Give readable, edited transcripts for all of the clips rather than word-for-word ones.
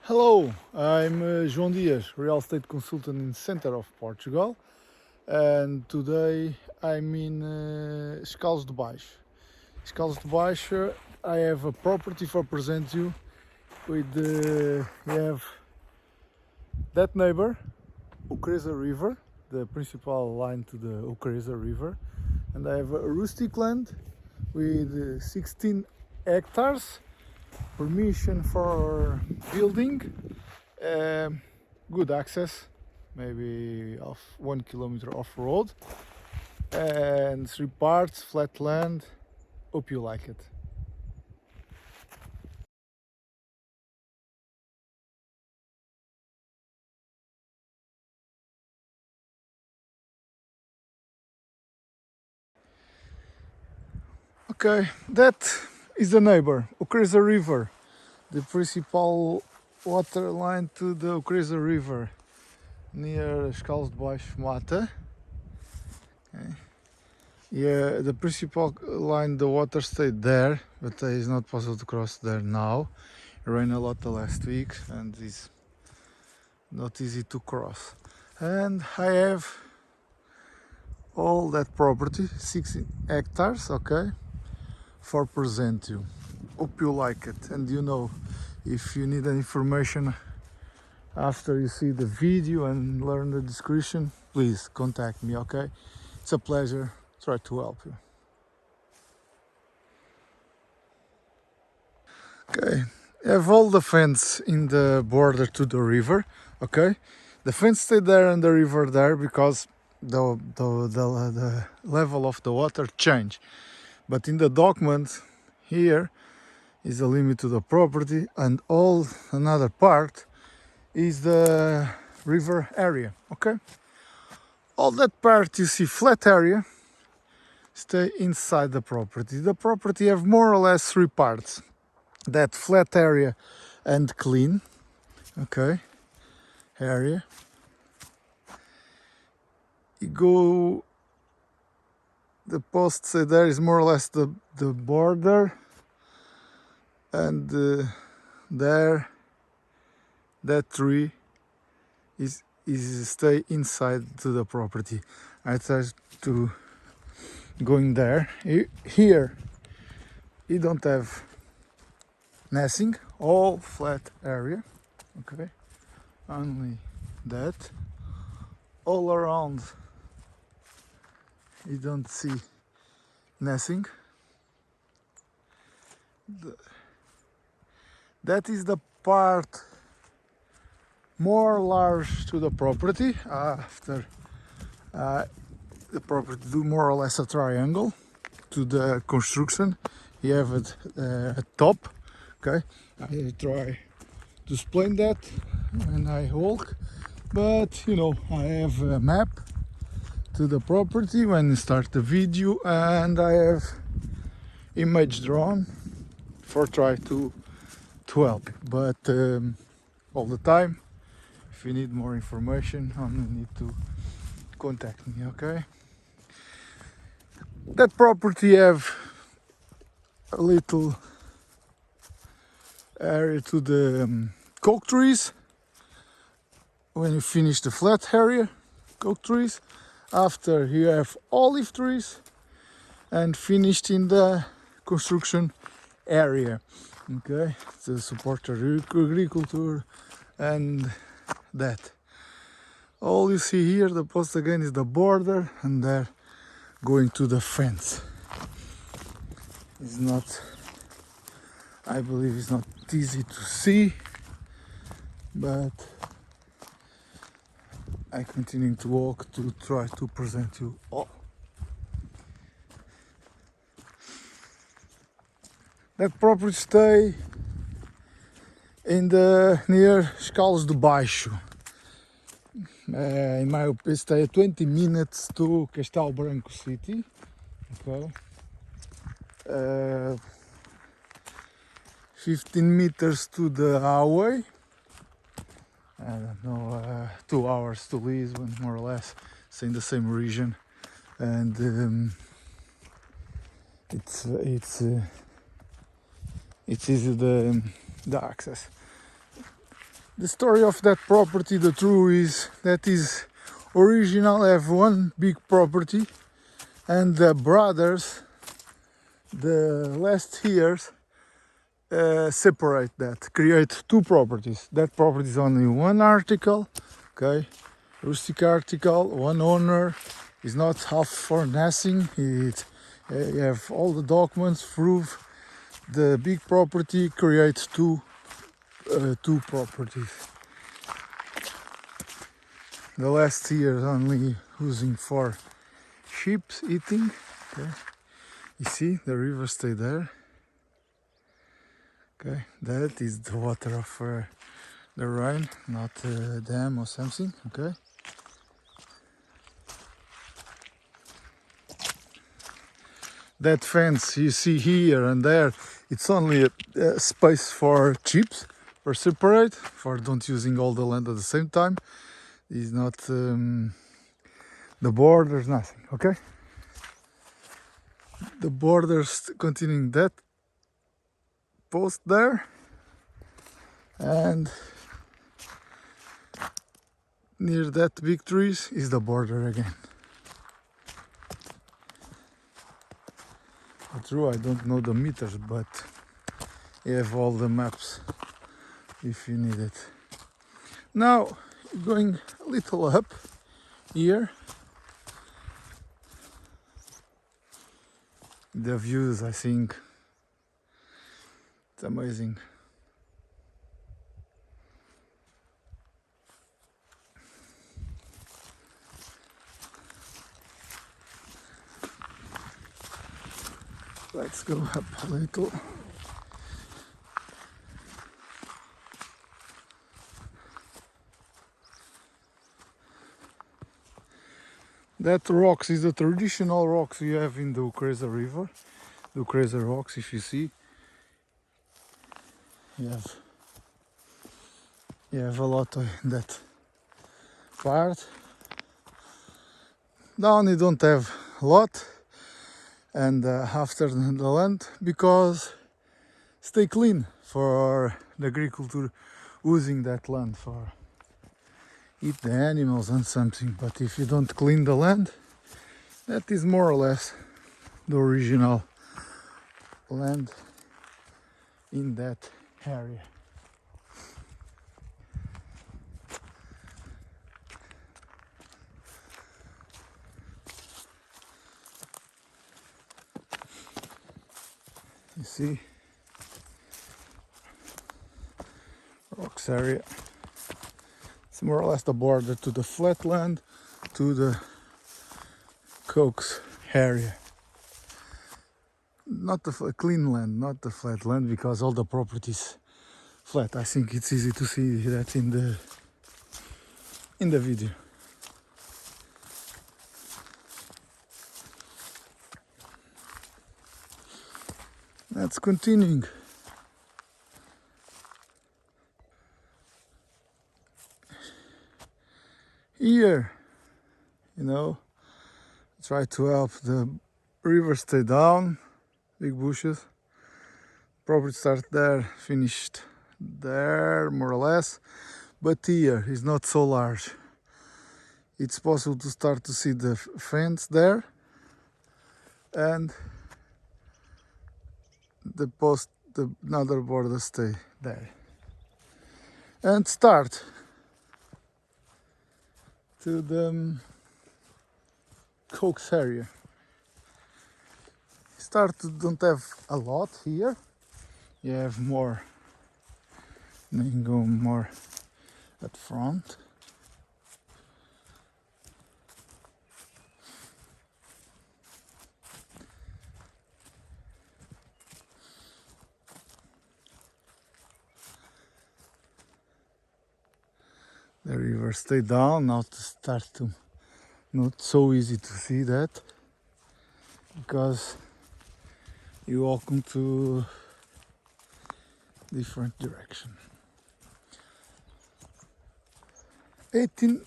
Hello, I'm João Dias, real estate consultant in the center of Portugal, and today I'm in Escalos de Baixo. Escalos de Baixo, I have a property for present you with we have that neighbor, Hectares River, the principal line to the Hectares River, and I have a rustic land with 16 hectares, permission for building, good access, maybe off 1 kilometer off road, and 3 parts, flat land. Hope you like it. Okay, that is the neighbor, Hectares River, the principal water line to the Hectares River near Escalos de Baixo Mata. Okay. Yeah, the principal line, the water stayed there, but it's not possible to cross there now. It rained a lot the last week and it's not easy to cross. And I have all that property, 16 hectares, okay, for present you. Hope you like it, and if you need any information after you see the video and learn the description, please contact me, okay? It's a pleasure, try to help you. Okay, I have all the fence in the border to the river, okay? The fence stayed there and the river there because the level of the water changed. But in the document here is the limit to the property, and all another part is the river area, okay? All that part you see flat area stay inside the property. The property have more or less 3 parts. That flat area and clean, okay, area. You go, the post say there is more or less the border, and there that tree is stay inside to the property. I try to going there. Here you don't have nothing, all flat area, okay, only that. All around you don't see nothing. That is the part more large to the property. After the property do more or less a triangle to the construction. You have it at top, okay? I try to explain that when I walk, but I have a map to the property when you start the video, and I have image drawn for try to help. But all the time, if you need more information, only need to contact me, okay? That property have a little area to the coke trees. When you finish the flat area, coke trees, after you have olive trees, and finished in the construction area, okay, to support agriculture and that. All you see here, the post again, is the border, and there going to the fence. It's not, I believe it's not easy to see, but I continue to walk to try to present you all. That property stay in the near Escalos de Baixo. In my opinion, stay 20 minutes to Castelo Branco city. Okay. 15 meters to the highway. I don't know, 2 hours to Lisbon, more or less. It's in the same region, and it's easy the access. The story of that property, the truth is that is original have one big property, and the brothers, the last years, separate that, create two properties. That property is only one article, okay, rustic article, one owner, is not half for nothing. It you have all the documents prove the big property creates two properties. The last year only using for sheep eating. Okay, you see the river stay there. Okay, that is the water of the rain, not a dam or something. Okay. That fence you see here and there, it's only a space for sheep, for separate, for don't using all the land at the same time. It's not the borders, nothing. Okay. The borders continuing that post there, and near that big trees is the border again. True, I don't know the meters, but you have all the maps if you need it. Now going a little up here, the views, I think it's amazing. Let's go up a little. That rocks is the traditional rocks you have in the Hectares River. The Hectares rocks, if you see, you have a lot of that part. Down you don't have a lot, and after the land, because stay clean for the agriculture, using that land for eat the animals and something. But if you don't clean the land, that is more or less the original land in that area. You see, rocks area. It's more or less the border to the flatland, to the Cokes area. Not the clean land, not the flat land, because all the properties flat. I think it's easy to see that in the video. That's continuing. Here, try to help the river stay down, big bushes. Property start there, finished there, more or less. But here is not so large. It's possible to start to see the fence there, and another border stay there, and start to the Cokes area. Don't have a lot here. You have more. You can go more at front. The river stay down, now to start to not so easy to see that, because you walk into different direction. 80%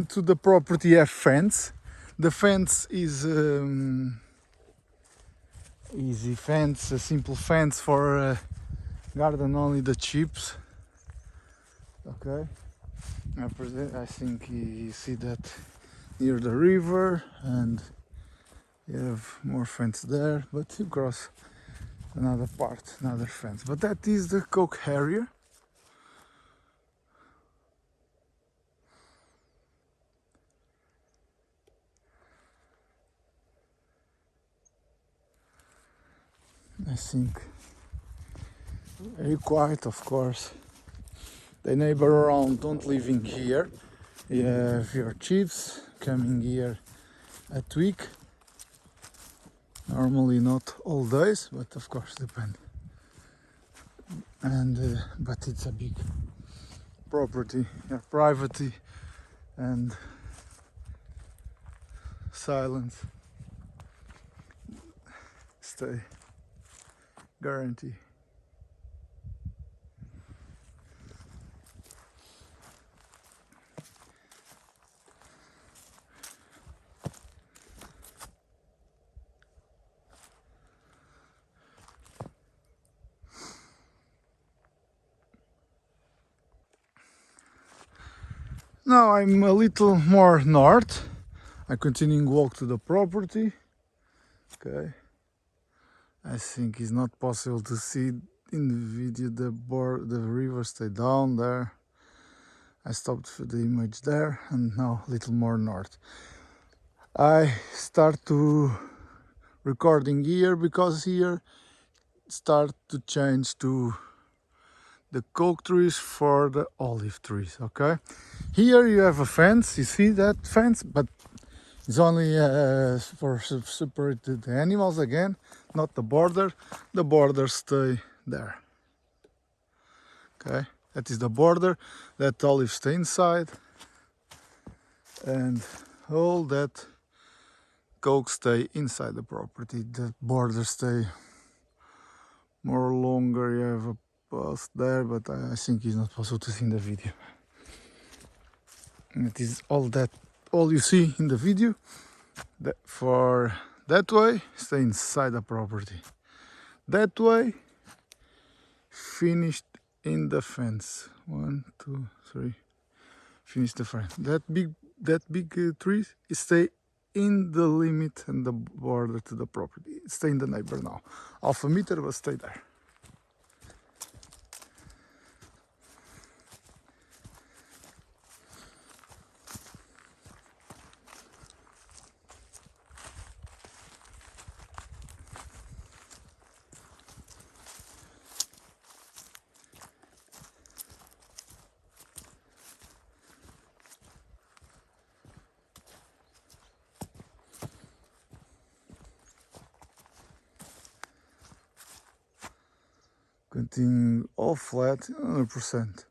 to the property have fence. The fence is easy fence, a simple fence for garden only the chips. Okay, I think you see that near the river, and you have more fence there, but you cross another part, another fence. But that is the coke area. I think very quiet, of course. The neighbor around don't live in here. You have your chiefs coming here at week. Normally not all days, but of course depend. And but it's a big property, privacy and silence. Stay guarantee. Now I'm a little more north. I continue walk to the property. Okay. I think it's not possible to see in the video the river stay down there. I stopped for the image there, and now a little more north. I start to recording here because here start to change to the coke trees for the olive trees. Okay, here you have a fence. You see that fence, but it's only for separated animals again, not the border. The border stay there. Okay, that is the border. That olive stay inside, and all that coke stay inside the property. The border stay more longer. You have a path there, but I think it's not possible to see in the video. And it is all you see in the video. That for that way stay inside the property. That way finished in the fence. 1, 2, 3. Finish the fence. That big trees stay in the limit and the border to the property. Stay in the neighbor now. Half a meter, but stay there. Continue all flat, 100%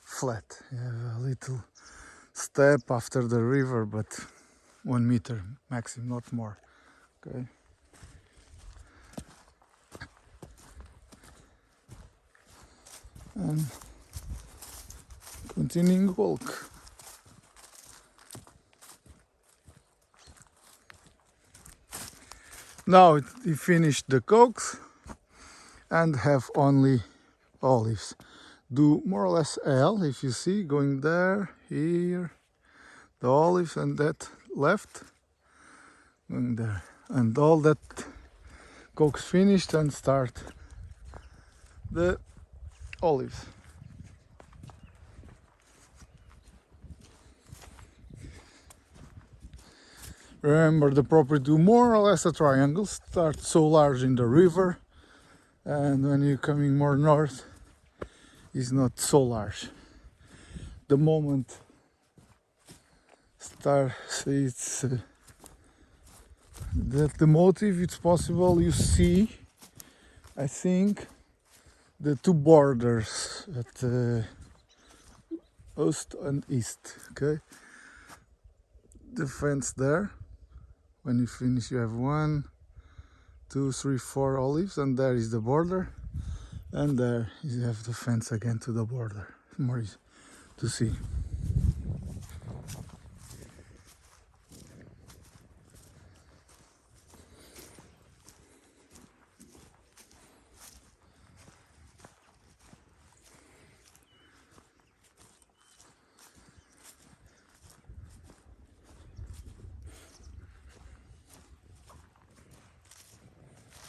flat. You have a little step after the river, but 1 meter maximum, not more. Okay. And continuing walk. Now you finished the cokes and have only olives. Do more or less L, if you see, going there, here, the olives, and that left, going there. And all that cokes finished, and start the olives. Remember, the property do more or less a triangle, start so large in the river, and when you're coming more north, it's not so large. The moment starts, it's that the motive, it's possible you see, I think, the two borders at West and East. Okay, the fence there. When you finish, you have 1, 2, 3, 4 olives, and there is the border, and there you have the fence again to the border. More easy to see.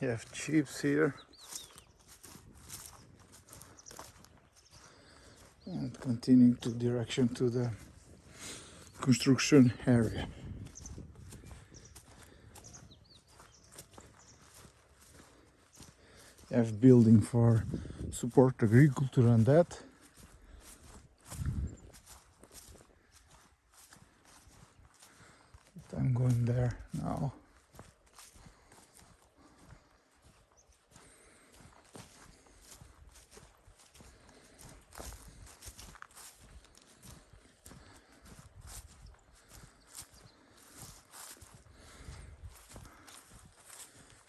You have chips here. And continuing to direction to the construction area. You have building for support agriculture and that. But I'm going there now.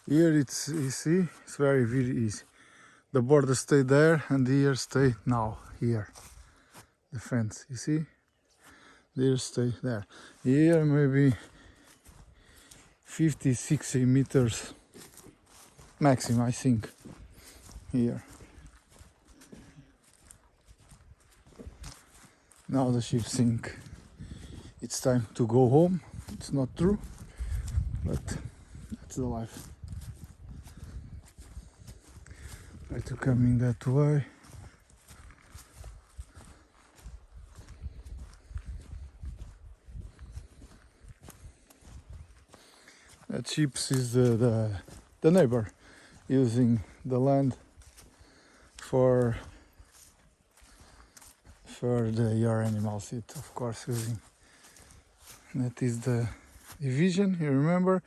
Here it's, you see, it's very easy. The border stay there and here stay now, here. The fence, you see? There stay there. Here maybe 50, 60 meters maximum, I think. Here. Now the ship sink. It's time to go home. It's not true, but that's the life. Try to coming that way. That sheep is the neighbor using the land for your animals. It of course using. That is the division. You remember,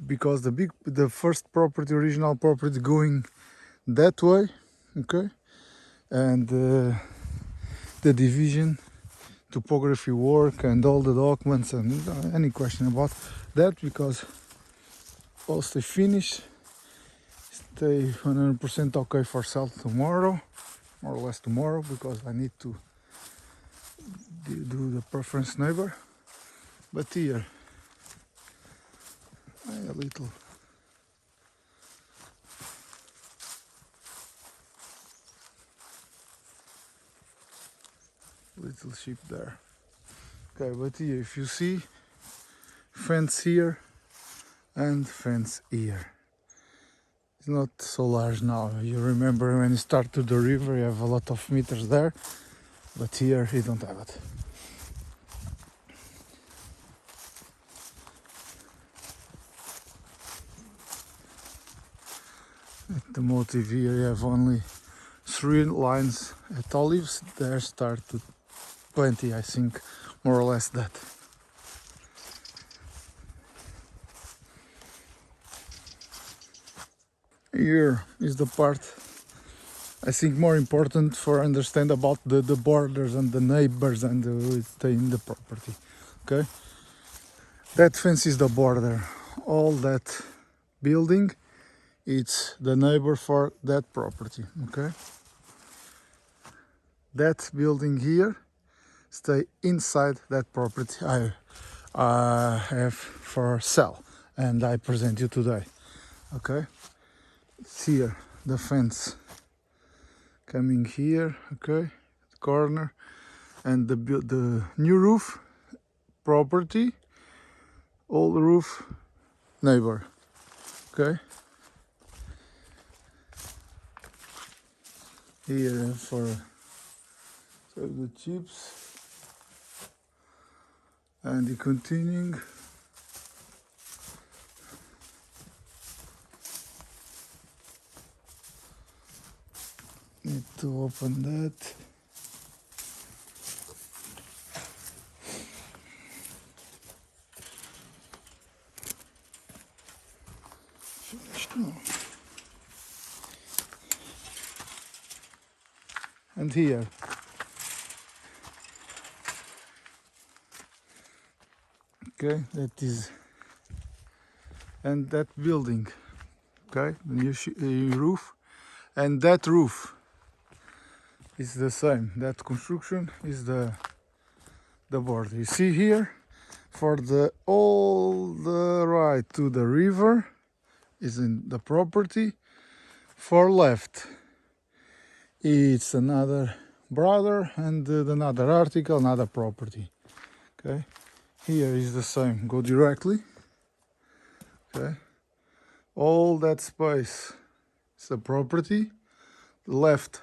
because the first property, original property, going that way, okay, and the division, topography work, and all the documents, and any question about that, because all stay finished, stay 100% okay for sale tomorrow, more or less tomorrow, because I need to do the preference neighbor. But here a little sheep there. Okay, but here if you see, fence here and fence here. It's not so large now. You remember when you start to the river, you have a lot of meters there, but here you don't have it. At the motive here you have only 3 lines at olives. There start to 20, I think, more or less that. Here is the part I think more important for understand about the borders and the neighbors and who stay in the property. Okay, that fence is the border. All that building, it's the neighbor for that property. Okay, that building here stay inside that property I have for sale and I present you today. Okay, it's here the fence coming here, okay, the corner, and the new roof property, old roof neighbor. Okay, here for the chips. And the continuing. Need to open that. Finished now. And here. Okay, that is, and that building, okay, the new roof, and that roof is the same. That construction is the border. You see here, for all the right to the river is in the property. For left, it's another brother and another article, another property. Okay. Here is the same, go directly, okay, All that space is a property. The left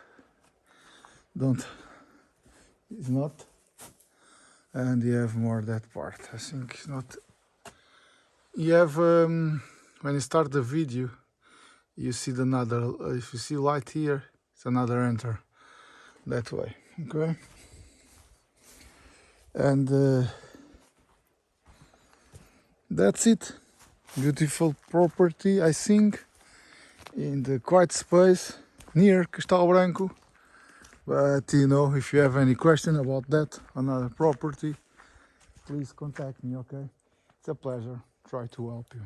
is not, and you have more that part. I think it's not. You have when you start the video, you see another. If you see light here, it's another enter that way. Okay, and that's it. Beautiful property, I think, in the quiet space near Castelo Branco. But you know, if you have any question about that, another property, please contact me, okay? It's a pleasure. Try to help you.